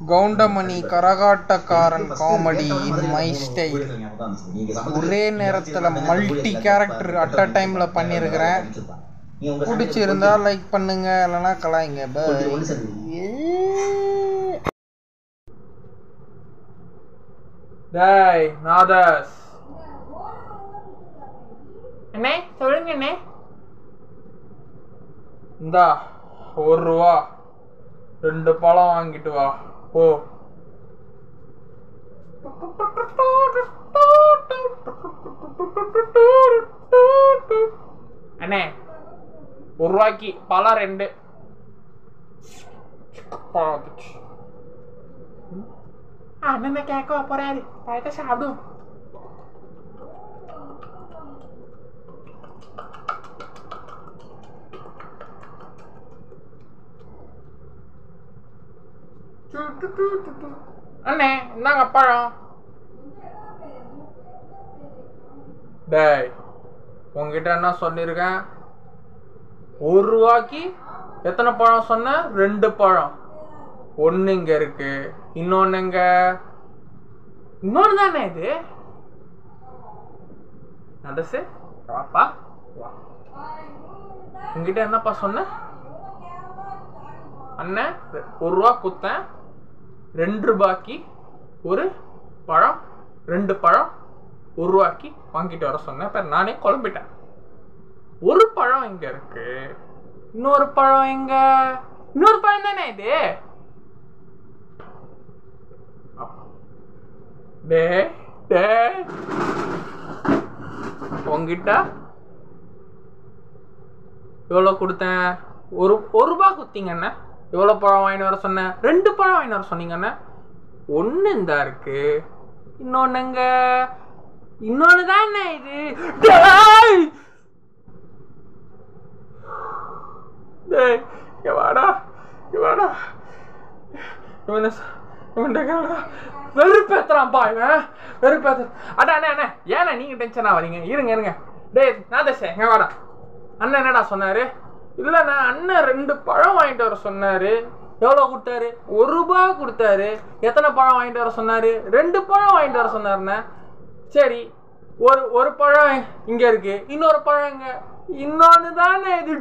Goundamani Karagattakkaran comedy in my style. ஒரே நேரத்தில் multi character at a டைம்ல பண்ணியிருக்கிறேன். பிடிச்சிருந்தா லைக் பண்ணுங்க, இல்லைன்னா கலாய்ங்க. டேய் நாதஸ் அண்ணே சொல்லுங்க அண்ணே. இந்தா ₹1 2 பழம் வாங்கிட்டு வா போ. அண்ணே ₹1 பழம் 2. அண்ணனை கேட்க போறாரு, பழத்தை சாப்பிடும். அண்ணே இந்தாங்க பழம். டேய் உங்ககிட்ட என்ன சொல்லியிருக்கேன்? ₹1 எத்தனை பழம் சொன்ன? 2 பழம். ஒன்று இங்க இருக்கு, இன்னொன்னு எங்க? இன்னொன்று தானே இது. நடசு வாப்பா வா. உங்ககிட்ட என்னப்பா சொன்ன? அண்ணன் ₹1 குத்தேன், ₹2 ஒரு பழம், 2 பழம் ₹1 வாங்கிட்டு வர சொன்னேன். இப்போ நானே குழம்பிட்டேன். ஒரு பழம் இங்க இருக்கு, இன்னொரு பழம் எங்க? இன்னொரு பழம் தானே இது. டே டே உங்ககிட்ட எவ்வளோ கொடுத்தேன்? ₹1 குத்தீங்கண்ணே. எவ்வளோ பழம் வாங்கிட்டு வர சொன்னேன்? 2 பழம் வாங்கிட்டு வர சொன்னீங்கண்ணே. ஒன்று இந்தா இருக்கு, இன்னொன்னு எங்க? இன்னொன்று தானே இது. வாடா வாடா. வெறுப்பேத்துறான்ப்பா இவன், வெறுப்பேத்து. அண்ணா அண்ணா அண்ணா ஏண்ணா நீங்க டென்ஷனா வரீங்க? இருங்க இருங்க. டேய் நாதேஷ் எங்க வாடா. அண்ணன் என்னடா சொன்னாரு? இல்லண்ணா அண்ணன் 2 பழம் வாங்கிட்டு வர சொன்னாரு. எவ்வளோ கொடுத்தாரு? ₹1 கொடுத்தாரு. எத்தனை பழம் வாங்கிட்டு வர சொன்னாரு? 2 பழம் வாங்கிட்டு வர சொன்னாருண்ணே. சரி, ஒரு பழம் இங்க இருக்கு, இன்னொரு பழம் இங்க. இன்னொன்னு தானே இது.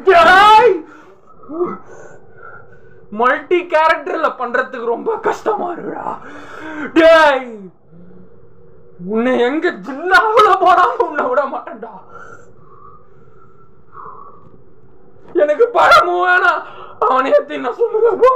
மல்டி கேரக்டர்ல பண்றதுக்கு ரொம்ப கஷ்டமா இருக்குடா. டேய் உன்னை எங்க ஜில்லாவுல போனாலும் உன்னை விட மாட்டேன்டா. எனக்கு பழமும் வேணாம், அவனையே தின்ன சொல்லுங்க.